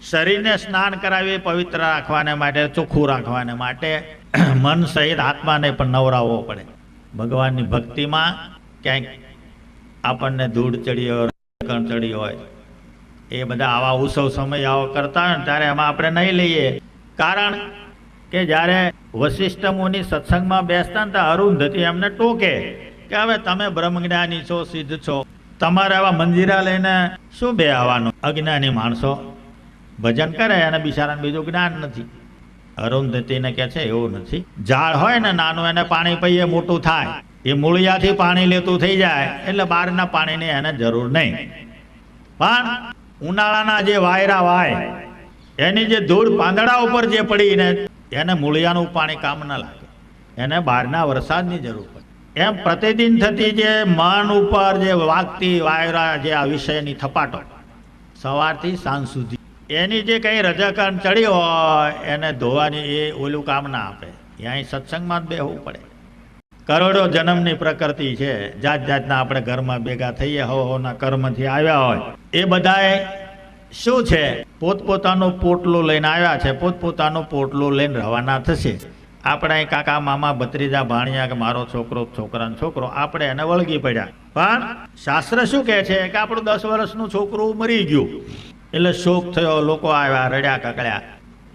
શરીરને સ્નાન કરાવી પવિત્ર રાખવાને માટે, ચોખ્ખું રાખવાને માટે મન સહિત આત્માને પણ નવરાવવો પડે. ભગવાનની ભક્તિમાં ક્યાંક આપણને ધૂળ ચડી હોય, ચડી હોય, એ બધા આવા ઉત્સવ સમય આવો કરતા હોય ને ત્યારે એમાં આપણે નહીં લઈએ. કારણ કે જ્યારે વશિષ્ઠ મુનિ સત્સંગમાં બેસતા ને ત્યારે અરુંધતી એમને ટોકે કે હવે તમે બ્રહ્મજ્ઞાની છો, સિદ્ધ છો, તમારે આવા મંદિરા લઈને શું બે આવવાનું? અજ્ઞાની માણસો ભજન કરે અને બિચારાને બીજું જ્ઞાન નથી. અરુંધતીને કહે છે એવું નથી. ઝાડ હોય ને નાનું, એને પાણી પીએ મોટું થાય, એ મૂળિયાથી પાણી લેતું થઈ જાય એટલે બહારના પાણીની એને જરૂર નહીં. પણ ઉનાળાના જે વાયરા વાય, એની જે ધૂળ પાંદડા ઉપર જે પડીને એને મૂળિયાનું પાણી કામ ન લાગે, એને બહારના વરસાદની જરૂર પડે. એમ પ્રતિદિન થતી જે મન ઉપર જે વાગતી વાયરા, જે આ વિષયની થપાટો સવારથી સાંજ સુધી, એની જે કંઈ રજકણ ચડી હોય એને ધોવાની એ ઓલું કામ ના આપે. અહીં સત્સંગમાં જ બેહવું પડે. કરોડો જન્મની પ્રકૃતિ છે, જાત જાતના આપણે ઘરમાં ભેગા થઈએ, હવના કર્મથી આવ્યા હોય, એ બધાએ શું છે, પોતપોતાનું પોટલું લઈને આવ્યા છે, પોતપોતાનું પોટલું લઈને રવાના થશે. આપણે કાકા મામા ભત્રીજા ભાણિયા કે મારો છોકરો, છોકરાનો છોકરો, આપણે એને વળગી પડ્યા. પણ શાસ્ત્ર શું કહે છે કે આપણું 10 વર્ષનું છોકરું મરી ગયું એટલે શોક થયો, લોકો આવ્યા, રડ્યા, કકડ્યા.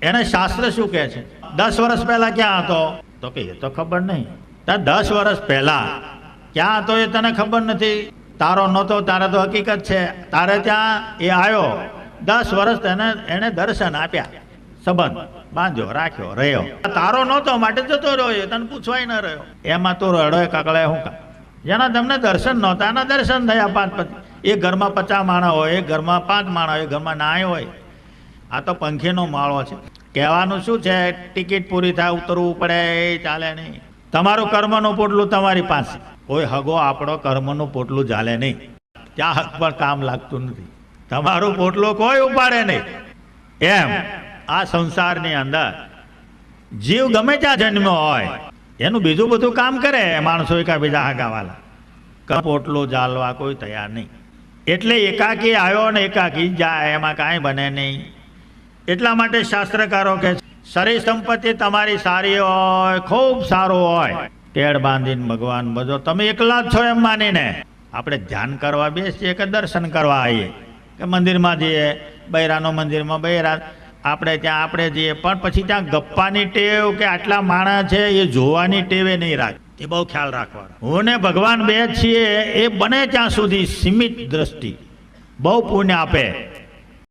એને શાસ્ત્ર શું કહે છે? 10 વર્ષ પહેલા ક્યાં હતો? તો કે એ તો ખબર નહીં. 10 વર્ષ પહેલા ક્યાં હતો એ તને ખબર નથી. તારો નહોતો, તારે તો હકીકત છે. તારે ત્યાં એ આવ્યો, 10 વર્ષ એને દર્શન આપ્યા, સંબંધ બાંધ્યો, રાખ્યો, રહ્યો. તારો નહોતો માટે જતો રહ્યો, એ તને પૂછવાય ન રહ્યો. એમાં તો રડો કકળે શું કામ? જેના તમને દર્શન નહોતા એના દર્શન થયા 5 એ ઘરમાં 50 માણા હોય, એ ઘરમાં 5 માણા હોય, એ ઘરમાં નાય હોય. આ તો પંખીનો માળો છે. કહેવાનું શું છે? ટિકિટ પૂરી થાય ઉતરવું પડે, એ ચાલે નહીં. તમારું કર્મનું પોટલું તમારી પાસે, કોઈ હગો આપણો કર્મનું પોટલું ચાલે નહીં. ત્યાં હક પર કામ લાગતું નથી. તમારું પોટલું કોઈ ઉપાડે નહીં. એમ આ સંસારની અંદર જીવ ગમે ત્યાં જન્મ્યો હોય એનું બીજું બધું કામ કરે માણસો, એકા બીજા હગાવાલા. પોટલું ચાલવા કોઈ તૈયાર નહીં. એટલે એકાકી આવ્યો ને એકાકી જાય, એમાં કાંઈ બને નહીં. એટલા માટે શાસ્ત્રકારો કહે છે શરીર સંપત્તિ તમારી સારી હોય, ખૂબ સારું હોય, ટેડ બાંધીને ભગવાન બધો તમે એકલા જ છો એમ માનીને આપણે ધ્યાન કરવા બેસીએ કે દર્શન કરવા આવીએ કે મંદિરમાં જઈએ, બૈરાનો મંદિરમાં બૈરા, આપણે ત્યાં આપણે જઈએ, પણ પછી ત્યાં ગપ્પાની ટેવ કે આટલા માણસ છે એ જોવાની ટેવે નહીં રાખે. એ બહુ ખ્યાલ રાખવાનો. હું ને ભગવાન બે જ છીએ, એ બને ત્યાં સુધી સીમિત દ્રષ્ટિ બહુ પુણ્ય આપે.